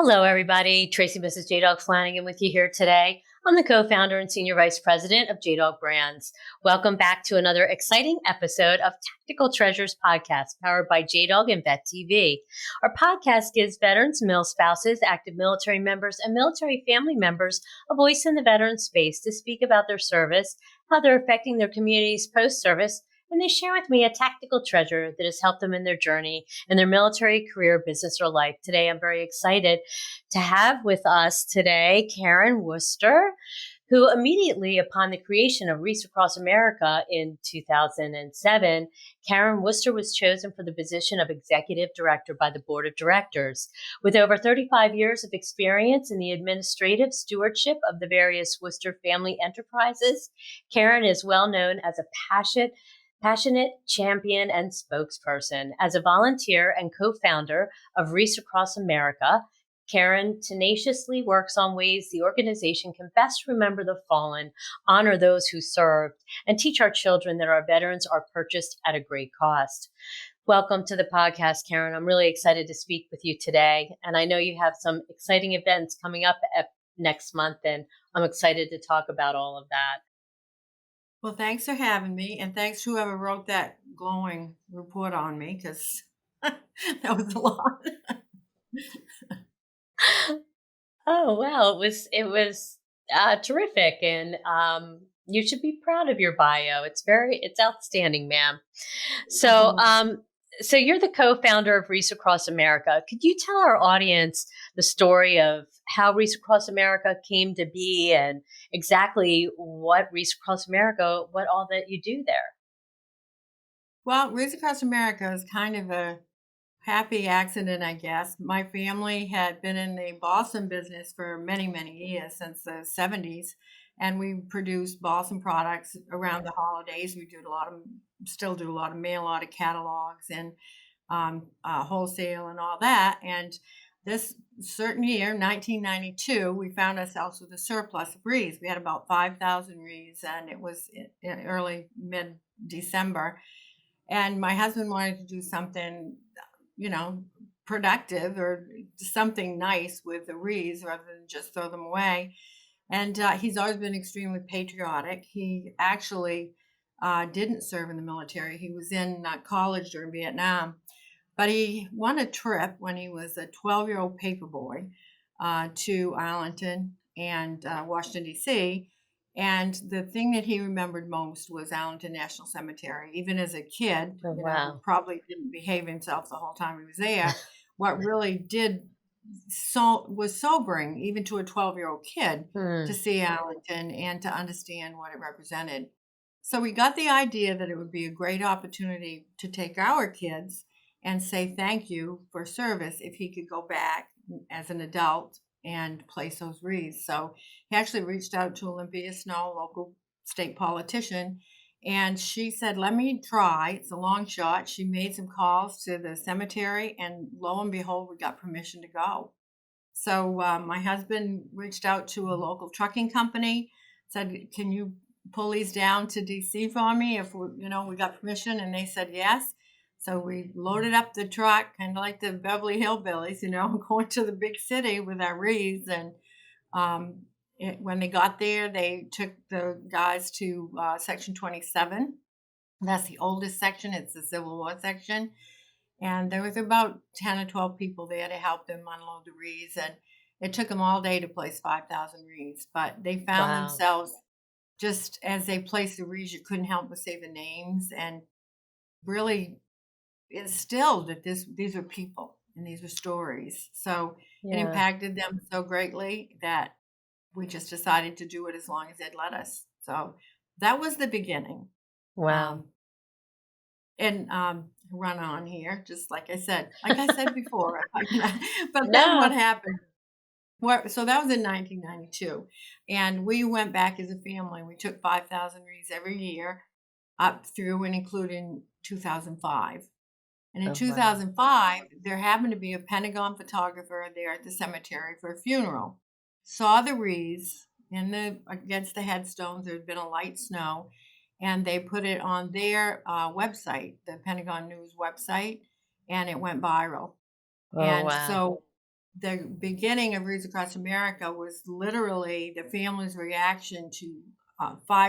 Hello, everybody. Tracy, Mrs. JDog Flanagan with you here today. I'm the co-founder and senior vice president of JDog Brands. Welcome back to another exciting episode of Tactical Treasures podcast, powered by JDog and Vet TV. Our podcast gives veterans, mil spouses, active military members, and military family members a voice in the veteran space to speak about their service, how they're affecting their communities post-service, and they share with me a tactical treasure that has helped them in their journey in their military career, business, or life. Today, I'm very excited to have with us today Karen Worcester, who immediately upon the creation of Wreaths Across America in 2007, Karen Worcester was chosen for the position of executive director by the board of directors. With over 35 years of experience in the administrative stewardship of the various Worcester family enterprises, Karen is well known as a passionate champion and spokesperson. As a volunteer and co-founder of Wreaths Across America, Karen tenaciously works on ways the organization can best remember the fallen, honor those who served, and teach our children that our veterans are purchased at a great cost. Welcome to the podcast, Karen. I'm really excited to speak with you today. And I know you have some exciting events coming up next month, and I'm excited to talk about all of that. Well, thanks for having me, and thanks to whoever wrote that glowing report on me, because that was a lot. Oh, well, it was terrific, and you should be proud of your bio. It's outstanding, ma'am. So, so you're the co-founder of Wreaths Across America. Could you tell our audience the story of how Wreaths Across America came to be, and exactly what Wreaths Across America, what all that you do there? Well, Wreaths Across America is kind of a happy accident, I guess. My family had been in the balsam business for many, many years, since the 70s, and we produced balsam products around the holidays. We still do a lot of mail order catalogs and wholesale and all that. And this certain year, 1992, we found ourselves with a surplus of wreaths. We had about 5,000 wreaths, and it was in early mid-December. And my husband wanted to do something, productive or something nice with the wreaths rather than just throw them away. And he's always been extremely patriotic. He actually didn't serve in the military. He was in college during Vietnam. But he won a trip when he was a 12-year-old paper boy to Arlington and Washington, D.C. And the thing that he remembered most was Arlington National Cemetery. Even as a kid, Oh, he wow. probably didn't behave himself the whole time he was there. What really was sobering, even to a 12-year-old kid, to see Arlington and to understand what it represented. So we got the idea that it would be a great opportunity to take our kids and say thank you for service if he could go back as an adult and place those wreaths. So he actually reached out to Olympia Snow, local state politician, and she said, let me try. It's a long shot. She made some calls to the cemetery, and lo and behold, we got permission to go. So my husband reached out to a local trucking company, said, can you pull these down to DC for me if we got permission? And they said yes. So we loaded up the truck, kind of like the Beverly Hillbillies, going to the big city with our wreaths. And when they got there, they took the guys to Section 27. That's the oldest section. It's the Civil War section. And there was about 10 or 12 people there to help them unload the wreaths. And it took them all day to place 5,000 wreaths. But they found themselves, just as they placed the wreaths, you couldn't help but say the names, and really instilled that these are people and these are stories. So it impacted them so greatly that we just decided to do it as long as they'd let us. So that was the beginning. Wow. And run on here, just like I said before. But No. then what happened? So that was in 1992, and we went back as a family. We took 5,000 wreaths every year up through and including 2005. And in 2005, there happened to be a Pentagon photographer there at the cemetery for a funeral. Saw the wreaths against the headstones. There had been a light snow, and they put it on their website, the Pentagon News website, and it went viral. So the beginning of Wreaths Across America was literally the family's reaction to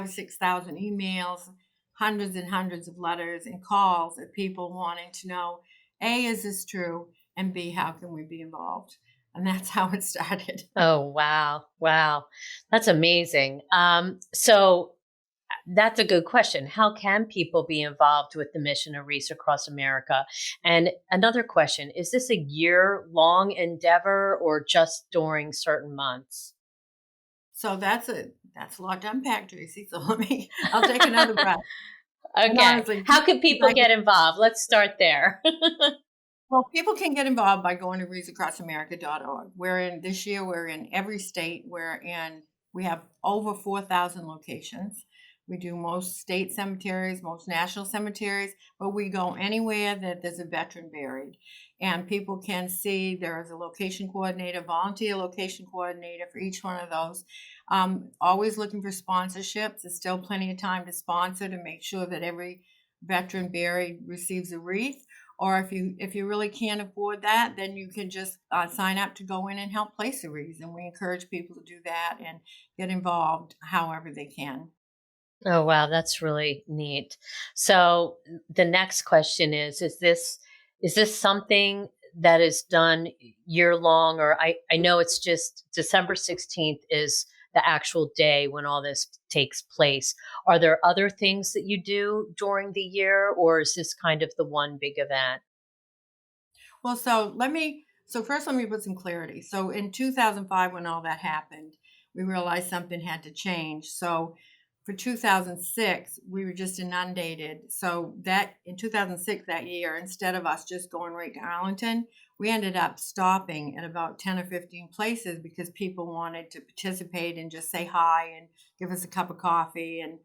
6,000 emails, hundreds and hundreds of letters and calls of people wanting to know, A, is this true? And B, how can we be involved? And that's how it started. Oh, wow. Wow. That's amazing. So that's a good question. How can people be involved with the mission of Wreaths Across America? And another question, is this a year-long endeavor or just during certain months? So that's a lot to unpack, Tracy. So I'll take another breath. And Okay. honestly, How can people like, get involved? Let's start there. well, people can get involved by going to wreathsacrossamerica.org. This year, we're in every state. We have over 4,000 locations. We do most state cemeteries, most national cemeteries, but we go anywhere that there's a veteran buried. And people can see there is a location coordinator, volunteer location coordinator for each one of those. Always looking for sponsorships. There's still plenty of time to sponsor to make sure that every veteran buried receives a wreath. Or if you really can't afford that, then you can just sign up to go in and help place a wreath. And we encourage people to do that and get involved however they can. Oh, wow, that's really neat. So the next question is this something that is done year long, or I know it's just December 16th is the actual day when all this takes place. Are there other things that you do during the year, or is this kind of the one big event? Well, so first let me put some clarity. So in 2005, when all that happened, we realized something had to change. So for 2006, we were just inundated. So that in 2006, that year, instead of us just going right to Arlington, we ended up stopping at about 10 or 15 places because people wanted to participate and just say hi and give us a cup of coffee and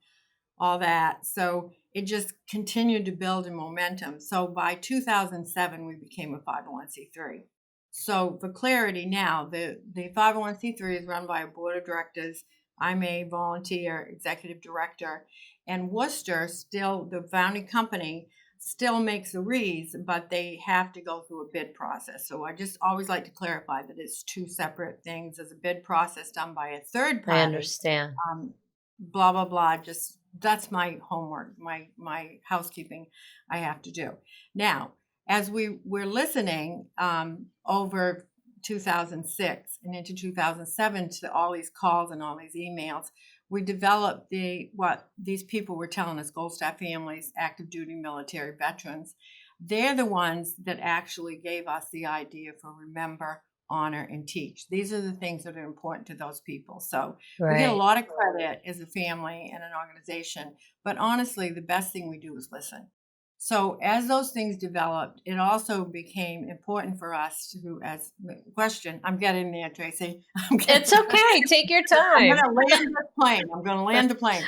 all that. So it just continued to build in momentum. So by 2007, we became a 501c3. So for clarity now, the 501c3 is run by a board of directors. I'm a volunteer executive director. And Worcester, still the founding company, still makes the wreaths, but they have to go through a bid process. So I just always like to clarify that it's two separate things. There's a bid process done by a third I party, understand. blah blah blah. Just that's my homework, my housekeeping I have to do. Now, as we're listening over 2006 and into 2007 to all these calls and all these emails, we developed what these people were telling us: Gold Star families, active duty military veterans. They're the ones that actually gave us the idea for Remember, Honor, and Teach. These are the things that are important to those people. So we get a Right. lot of credit as a family and an organization, but honestly, the best thing we do is listen. So as those things developed, it also became important for us to, as the question, I'm getting there, Tracy. It's okay. Take your I'm going time. to land the plane. I'm going to land the plane.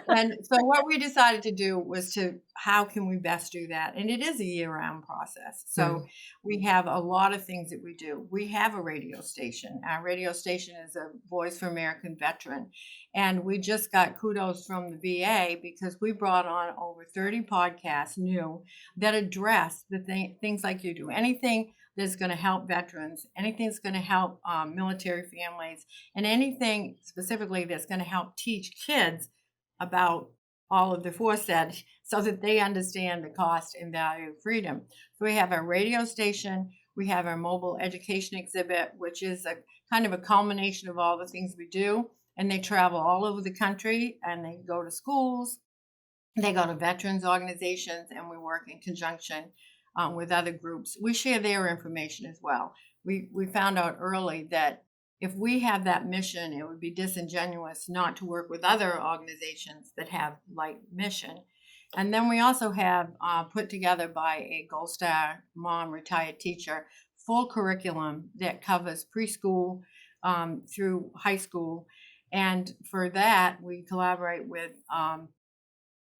And so what we decided to do was how can we best do that? And it is a year-round process. So Mm. we have a lot of things that we do. We have a radio station. Our radio station is a Voice for American Veteran. And we just got kudos from the VA because we brought on over 30 podcasts new that address things like you do. Anything that's going to help veterans, anything that's going to help military families, and anything specifically that's going to help teach kids about all of the foresaid so that they understand the cost and value of freedom. So we have our radio station, we have our mobile education exhibit, which is a kind of a culmination of all the things we do. And they travel all over the country and they go to schools, they go to veterans organizations, and we work in conjunction with other groups. We share their information as well. We found out early that if we have that mission, it would be disingenuous not to work with other organizations that have like mission. And then we also have put together by a Gold Star mom, retired teacher, full curriculum that covers preschool through high school. And for that, we collaborate with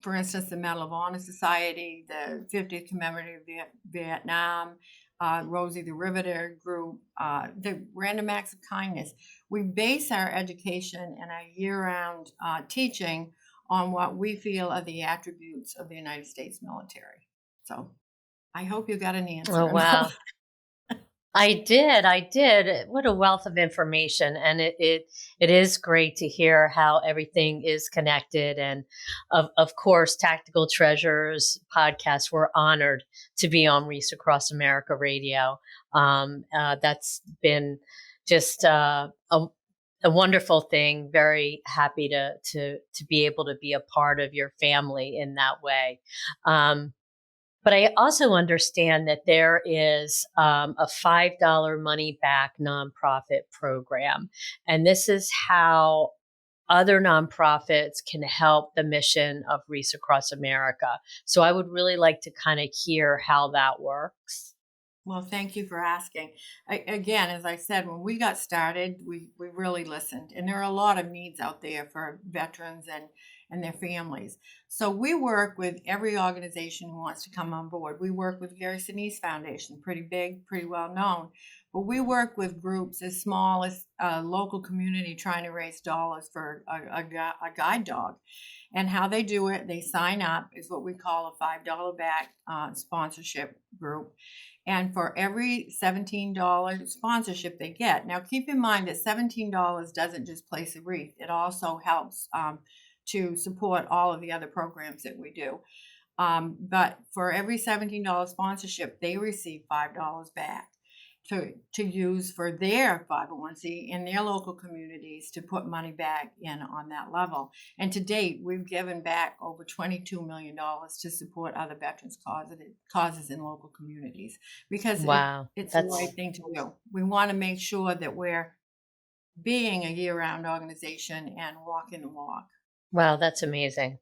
for instance, the Medal of Honor Society, the 50th Commemorative Vietnam, Rosie the Riveter group, the Random Acts of Kindness. We base our education and our year-round teaching on what we feel are the attributes of the United States military. So I hope you got an Oh, answer. wow. I did. I did. What a wealth of information, and it is great to hear how everything is connected. And of course, Tactical Treasures podcast. We're honored to be on Wreaths Across America Radio. That's been just a wonderful thing. Very happy to be able to be a part of your family in that way. But I also understand that there is a $5 money back nonprofit program. And this is how other nonprofits can help the mission of Wreaths Across America. So I would really like to kind of hear how that works. Well, thank you for asking. Again, as I said, when we got started, we really listened. And there are a lot of needs out there for veterans and their families. So we work with every organization who wants to come on board. We work with Gary Sinise Foundation, pretty big, pretty well known. But we work with groups as small as a local community trying to raise dollars for a guide dog. And how they do it, they sign up, is what we call a $5 back sponsorship group. And for every $17 sponsorship they get, now keep in mind that $17 doesn't just place a wreath, it also helps to support all of the other programs that we do. But for every $17 sponsorship, they receive $5 back to use for their 501c in their local communities to put money back in on that level. And to date, we've given back over $22 million to support other veterans causes in local communities because Wow. it's the right thing to do. We want to make sure that we're being a year-round organization and walking the walk. Wow, that's amazing.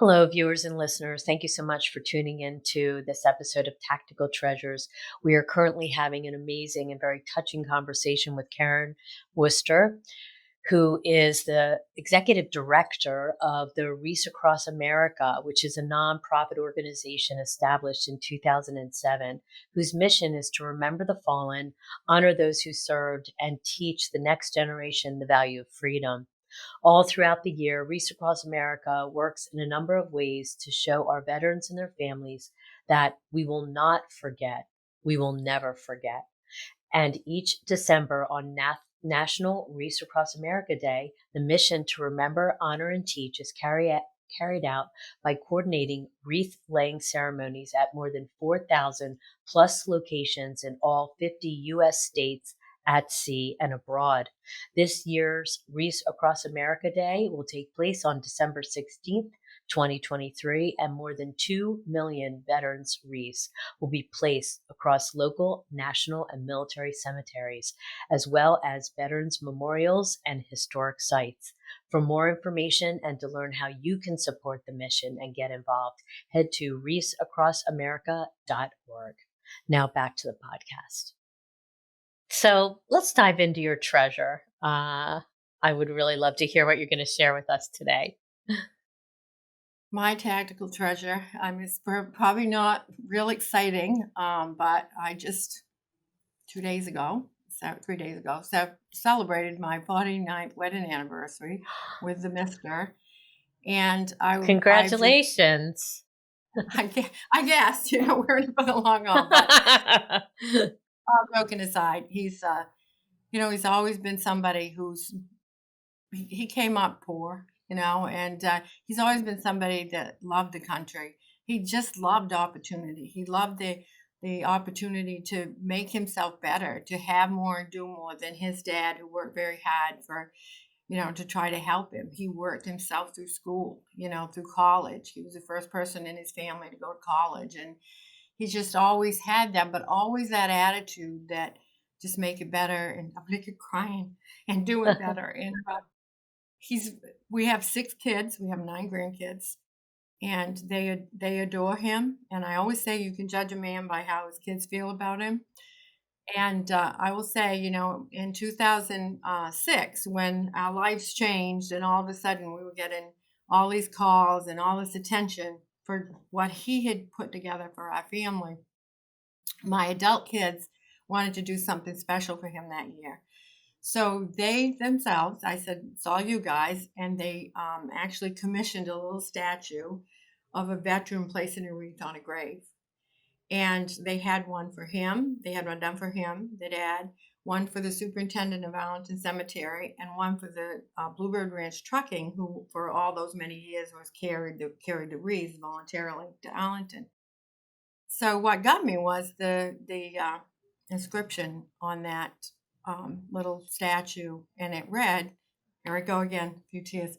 Hello, viewers and listeners. Thank you so much for tuning in to this episode of Tactical Treasures. We are currently having an amazing and very touching conversation with Karen Worcester, who is the executive director of the Wreaths Across America, which is a nonprofit organization established in 2007, whose mission is to remember the fallen, honor those who served, and teach the next generation the value of freedom. All throughout the year, Wreaths Across America works in a number of ways to show our veterans and their families that we will not forget, we will never forget. And each December on National Wreaths Across America Day, the mission to remember, honor, and teach is carried out by coordinating wreath laying ceremonies at more than 4,000 plus locations in all 50 U.S. states, at sea, and abroad. This year's Wreaths Across America Day will take place on December 16th, 2023, and more than 2 million veterans' wreaths will be placed across local, national, and military cemeteries, as well as veterans' memorials and historic sites. For more information and to learn how you can support the mission and get involved, head to wreathsacrossamerica.org. Now back to the podcast. So let's dive into your treasure. I would really love to hear what you're going to share with us today. My tactical treasure, it's probably not real exciting, but I just 3 days ago, celebrated my 49th wedding anniversary with the mister. And Congratulations. I guess, we're in it for the long haul. But all joking aside, he's always been somebody he came up poor, and he's always been somebody that loved the country. He just loved opportunity. He loved the opportunity to make himself better, to have more and do more than his dad, who worked very hard to try to help him. He worked himself through school, through college. He was the first person in his family to go to college. And he's just always had that, but always that attitude that just make it better. And I'm going to get crying and do it better. And we have 6 kids. We have 9 grandkids. And they adore him. And I always say you can judge a man by how his kids feel about him. And I will say, in 2006, when our lives changed and all of a sudden we were getting all these calls and all this attention for what he had put together for our family, my adult kids wanted to do something special for him that year. So they themselves, I said, it's all you guys. And they actually commissioned a little statue of a veteran placing a wreath on a grave. And they had one for him. They had one done for him, the dad, one for the superintendent of Arlington Cemetery, and one for the Bluebird Ranch Trucking, who for all those many years was carried the wreaths voluntarily to Arlington. So what got me was the inscription on that little statue, and it read, here we go again, a few tears.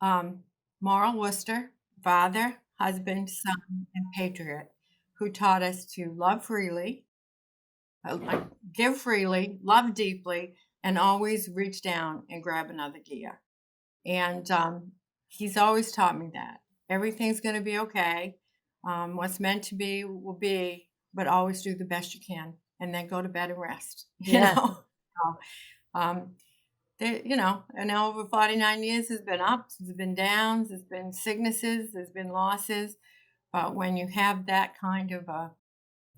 Karen Worcester, father, husband, son, and patriot, who taught us to love freely, give freely, love deeply, and always reach down and grab another gear. And he's always taught me that everything's going to be okay. What's meant to be will be, but always do the best you can, and then go to bed and rest. You know. So, and now over 49 years, there's been ups, there's been downs, there's been sicknesses, there's been losses. But when you have that kind of a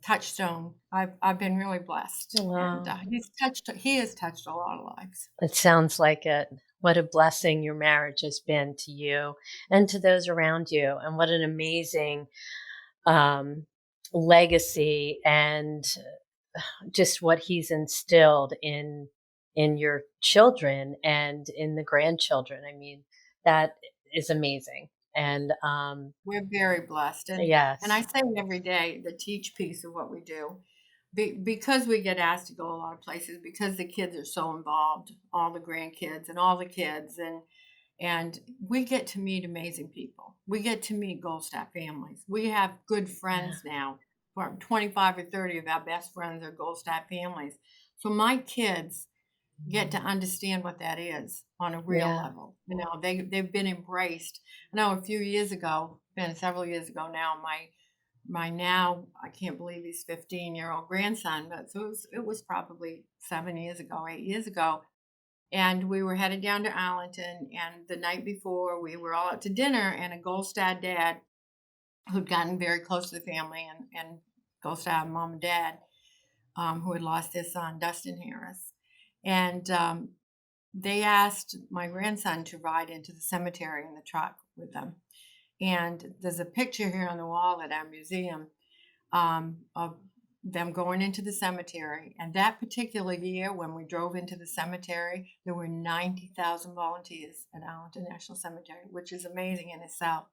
touchstone, I've been really blessed. Wow. And he has touched a lot of lives. It sounds like it. What a blessing your marriage has been to you and to those around you. And what an amazing legacy, and just what he's instilled in your children and in the grandchildren. I mean, that is amazing. And we're very blessed. And yes. And I say every day, the teach piece of what we do, because we get asked to go a lot of places, because the kids are so involved, all the grandkids and all the kids, and we get to meet amazing people. We get to meet Gold Star families. We have good friends now. 25 or 30 of our best friends are Gold Star families. So my kids get to understand what that is on a real level. You know, they've been embraced. I know a few years ago, been several years ago now, my now, I can't believe he's 15-year-old grandson, but so it was probably 8 years ago. And we were headed down to Arlington, and the night before we were all out to dinner, and a Gold Star dad who'd gotten very close to the family, and Gold Star mom and dad, who had lost their son, Dustin Harris. And they asked my grandson to ride into the cemetery in the truck with them. And there's a picture here on the wall at our museum of them going into the cemetery. And that particular year, when we drove into the cemetery, there were 90,000 volunteers at Arlington National Cemetery, which is amazing in itself.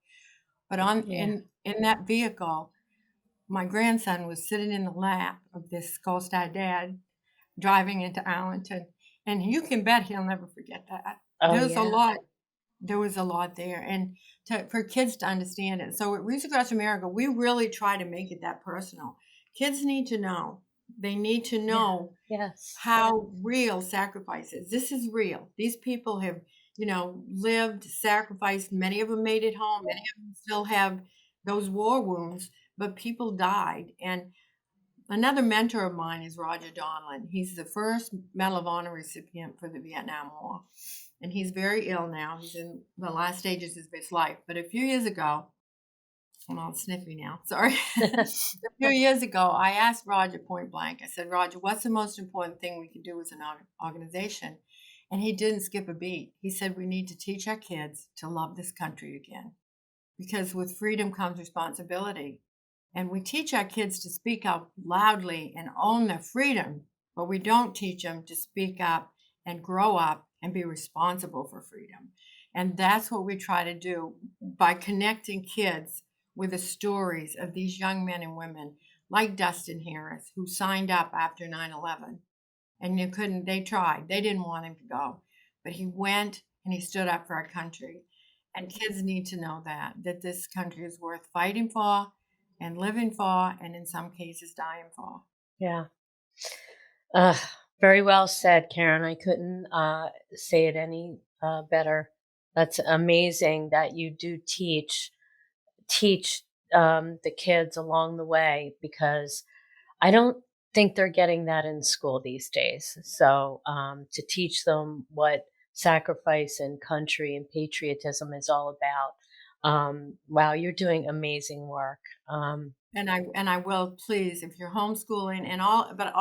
But in that vehicle, my grandson was sitting in the lap of this Gold Star dad driving into Arlington. And you can bet he'll never forget that. There was a lot there, and for kids to understand it. So at Wreaths Across America, we really try to make it that personal. Kids need to know. They need to know how real sacrifice is. This is real. These people have, lived, sacrificed. Many of them made it home. Many of them still have those war wounds, but people died. And another mentor of mine is Roger Donlin. He's the first Medal of Honor recipient for the Vietnam War. And he's very ill now. He's in the last stages of his life. But a few years ago, I'm all sniffy now, sorry. A few years ago, I asked Roger point blank. I said, Roger, what's the most important thing we can do as an organization? And he didn't skip a beat. He said, we need to teach our kids to love this country again. Because with freedom comes responsibility. And we teach our kids to speak up loudly and own their freedom, but we don't teach them to speak up and grow up and be responsible for freedom. And that's what we try to do by connecting kids with the stories of these young men and women like Dustin Harris, who signed up after 9/11. And they tried. They didn't want him to go. But he went and he stood up for our country. And kids need to know that this country is worth fighting for and living for, and in some cases dying for. Yeah. Very well said, Karen. I couldn't say it any better. That's amazing that you do teach the kids along the way, because I don't think they're getting that in school these days. So to teach them what sacrifice and country and patriotism is all about. Wow, you're doing amazing work. And I will, please, if you're homeschooling and all, but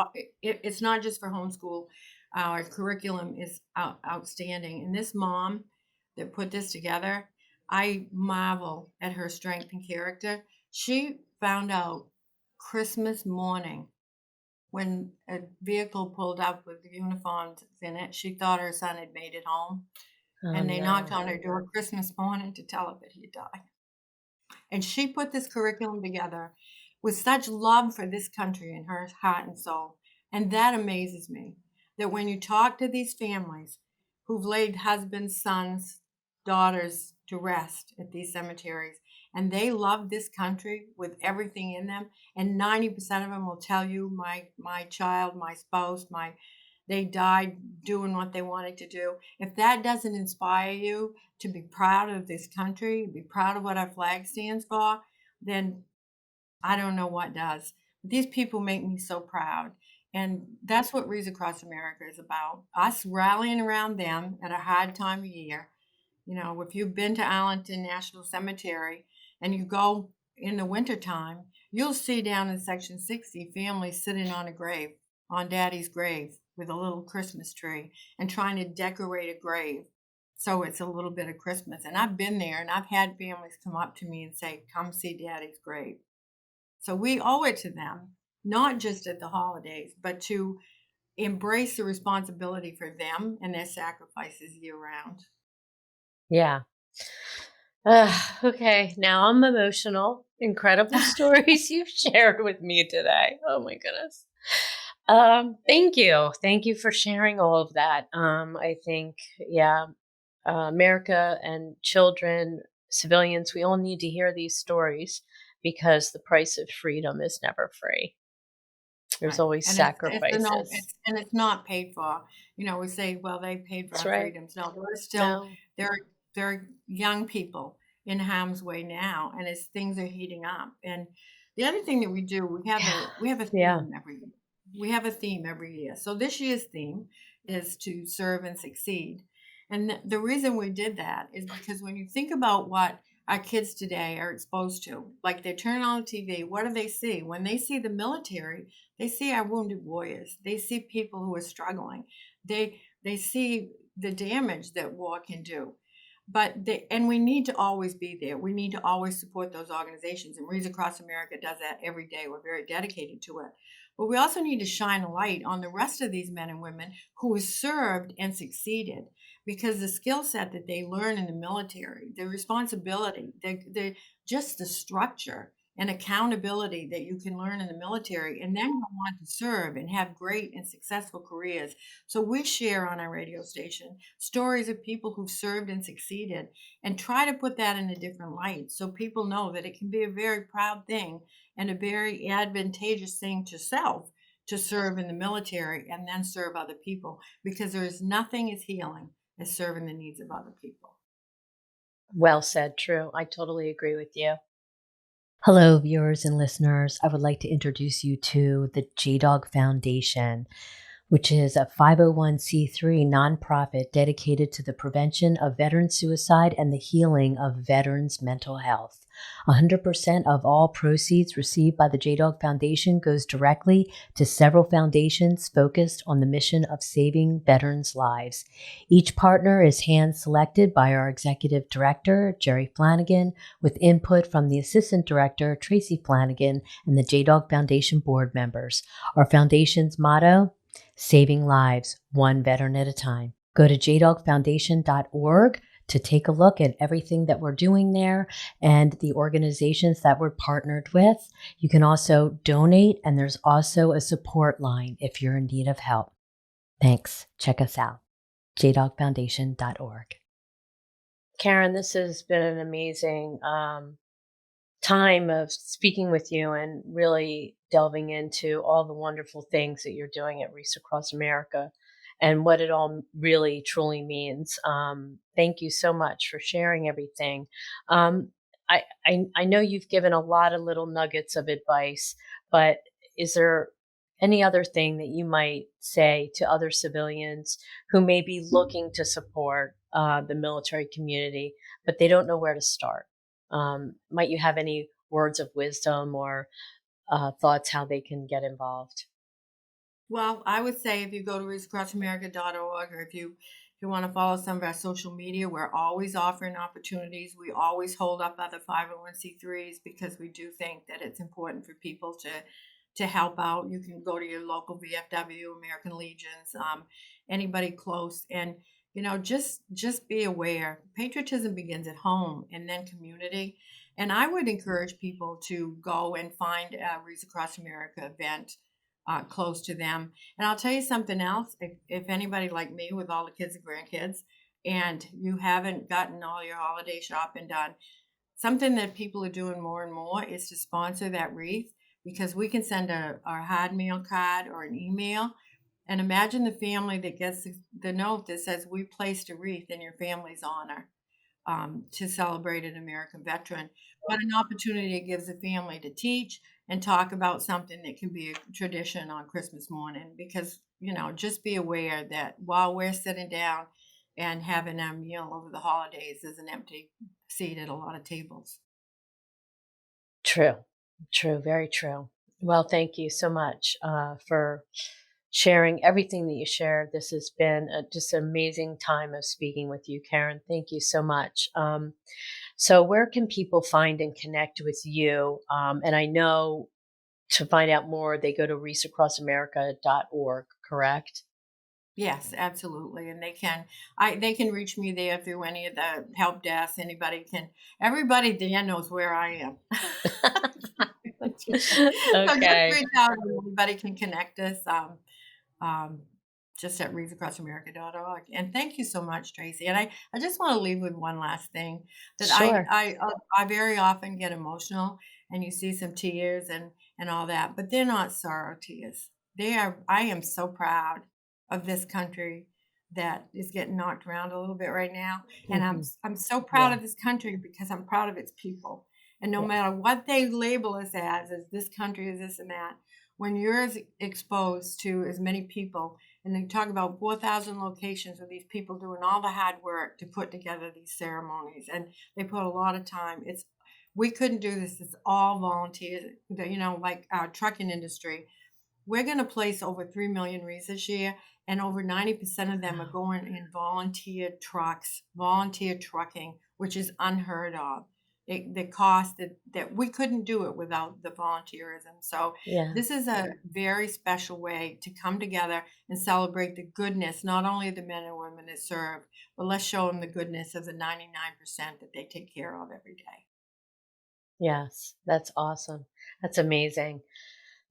it's not just for homeschool. Our curriculum is outstanding. And this mom that put this together, I marvel at her strength and character. She found out Christmas morning, when a vehicle pulled up with uniforms in it, she thought her son had made it home. Oh, And they knocked no. on her door Christmas morning to tell her that he had died. And she put this curriculum together with such love for this country in her heart and soul. And that amazes me, that when you talk to these families who've laid husbands, sons, daughters to rest at these cemeteries, and they love this country with everything in them, and 90% of them will tell you, my child, my spouse, they died doing what they wanted to do. If that doesn't inspire you to be proud of this country, be proud of what our flag stands for, then I don't know what does. These people make me so proud. And that's what Wreaths Across America is about. Us rallying around them at a hard time of year. You know, if you've been to Arlington National Cemetery and you go in the wintertime, you'll see down in Section 60 families sitting on a grave, on Daddy's grave, with a little Christmas tree and trying to decorate a grave so it's a little bit of Christmas. And I've been there and I've had families come up to me and say, come see Daddy's grave. So we owe it to them, not just at the holidays, but to embrace the responsibility for them and their sacrifices year round. Yeah. Okay, now I'm emotional. Incredible stories you've shared with me today. Oh my goodness. Thank you. Thank you for sharing all of that. I think, yeah, America and children, civilians, we all need to hear these stories because the price of freedom is never free. There's Right. always And it's a no, sacrifices. it's not paid for. You know, we say, well, they paid for That's our right. freedoms. No, No. there are young people in harm's way now, and as things are heating up. And the other thing that we do, we have a Yeah. theme every year. We have a theme every year. So this year's theme is to serve and succeed. And the reason we did that is because when you think about what our kids today are exposed to, like they turn on the TV, what do they see? When they see the military, they see our wounded warriors. They see people who are struggling. They see the damage that war can do. And we need to always be there. We need to always support those organizations. And Wreaths Across America does that every day. We're very dedicated to it. But we also need to shine a light on the rest of these men and women who have served and succeeded, because the skill set that they learn in the military, the responsibility, just the structure and accountability that you can learn in the military, and then go on to serve and have great and successful careers. So we share on our radio station stories of people who've served and succeeded, and try to put that in a different light so people know that it can be a very proud thing and a very advantageous thing to self to serve in the military and then serve other people, because there is nothing as healing as serving the needs of other people. Well said. True. I totally agree with you. Hello, viewers and listeners. I would like to introduce you to the JDog Foundation, which is a 501c3 nonprofit dedicated to the prevention of veteran suicide and the healing of veterans' mental health. 100% of all proceeds received by the JDog Foundation goes directly to several foundations focused on the mission of saving veterans' lives. Each partner is hand-selected by our executive director, Jerry Flanagan, with input from the assistant director, Tracy Flanagan, and the JDog Foundation board members. Our foundation's motto: saving lives, one veteran at a time. Go to jdogfoundation.org to take a look at everything that we're doing there and the organizations that we're partnered with. You can also donate, and there's also a support line if you're in need of help. Thanks. Check us out, jdogfoundation.org. Karen, this has been an amazing time of speaking with you and really delving into all the wonderful things that you're doing at Wreaths Across America and what it all really truly means. Thank you so much for sharing everything. I know you've given a lot of little nuggets of advice, but is there any other thing that you might say to other civilians who may be looking to support the military community, but they don't know where to start? Might you have any words of wisdom or thoughts how they can get involved? Well, I would say if you go to wreathsacrossamerica.org, or if you If you want to follow some of our social media, we're always offering opportunities. We always hold up other 501c3s because we do think that it's important for people to help out. You can go to your local VFW, American Legions, anybody close, and just be aware. Patriotism begins at home and then community. And I would encourage people to go and find a Wreaths Across America event close to them. And I'll tell you something else. If anybody like me with all the kids and grandkids, and you haven't gotten all your holiday shopping done, something that people are doing more and more is to sponsor that wreath, because we can send a hard mail card or an email. And imagine the family that gets the note that says, "We placed a wreath in your family's honor to celebrate an American veteran." But an opportunity it gives a family to teach and talk about something that can be a tradition on Christmas morning. Because, just be aware that while we're sitting down and having our meal over the holidays, there's an empty seat at a lot of tables. True, true, very true. Well, thank you so much for sharing everything that you shared. This has been just an amazing time of speaking with you, Karen. Thank you so much. So where can people find and connect with you? And I know to find out more, they go to wreathsacrossamerica.org, correct? Yes, absolutely. And they can reach me there through any of the help desks. Everybody there knows where I am. So just Okay. reach out and anybody can connect us. Um, just at wreathsacrossamerica.org. And thank you so much, Tracy. And I just want to leave with one last thing that Sure. I very often get emotional, and you see some tears and all that, but they're not sorrow tears. I am so proud of this country that is getting knocked around a little bit right now. And Hmm. I'm so proud Yeah. of this country because I'm proud of its people. And no Yeah. matter what they label us as this country is this and that, when you're exposed to as many people, and they talk about 4,000 locations with these people doing all the hard work to put together these ceremonies, and they put a lot of time. We couldn't do this. It's all volunteers. Like our trucking industry, we're going to place over 3 million wreaths this year, and over 90% of them are Wow. going in volunteer trucks, volunteer trucking, which is unheard of. The cost that we couldn't do it without the volunteerism. So Yeah. this is a very special way to come together and celebrate the goodness, not only of the men and women that serve, but let's show them the goodness of the 99% that they take care of every day. Yes. That's awesome. That's amazing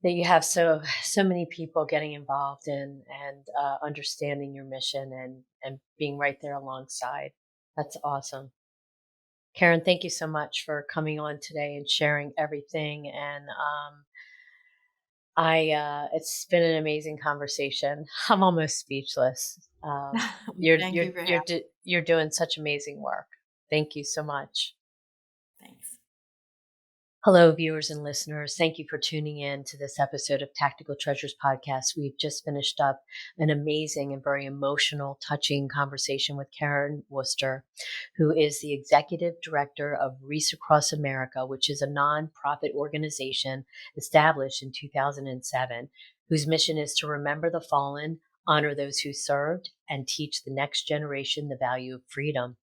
that you have so many people getting involved in and understanding your mission and being right there alongside. That's awesome. Karen, thank you so much for coming on today and sharing everything. And it's been an amazing conversation. I'm almost speechless. Thank you for having me. You're doing such amazing work. Thank you so much. Thanks. Hello, viewers and listeners. Thank you for tuning in to this episode of Tactical Treasures Podcast. We've just finished up an amazing and very emotional, touching conversation with Karen Worcester, who is the executive director of Wreaths Across America, which is a nonprofit organization established in 2007, whose mission is to remember the fallen, honor those who served, and teach the next generation the value of freedom.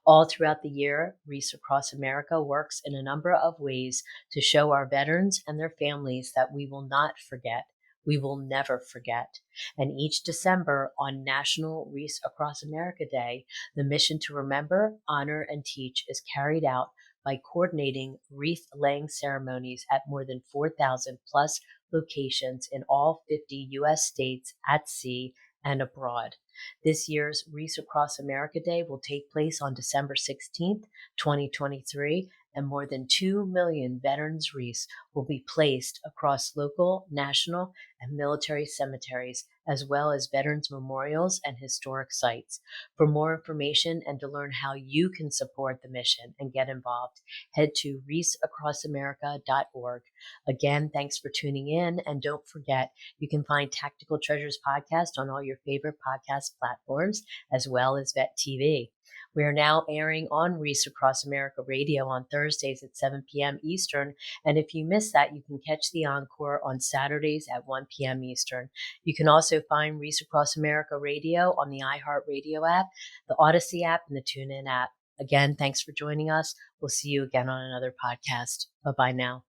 All throughout the year, Wreaths Across America works in a number of ways to show our veterans and their families that we will not forget. We will never forget. And each December on National Wreaths Across America Day, the mission to remember, honor, and teach is carried out by coordinating wreath laying ceremonies at more than 4,000 plus locations in all 50 U.S. states at sea and abroad. This year's Wreaths Across America Day will take place on December 16th, 2023, and more than 2 million veterans' wreaths will be placed across local, national, and military cemeteries, as well as veterans' memorials and historic sites. For more information and to learn how you can support the mission and get involved, head to wreathsacrossamerica.org. Again, thanks for tuning in, and don't forget, you can find Tactical Treasures podcast on all your favorite podcast platforms, as well as Vet TV. We are now airing on Wreaths Across America Radio on Thursdays at 7 p.m. Eastern. And if you miss that, you can catch the encore on Saturdays at 1 p.m. Eastern. You can also find Wreaths Across America Radio on the iHeartRadio app, the Odyssey app, and the TuneIn app. Again, thanks for joining us. We'll see you again on another podcast. Bye-bye now.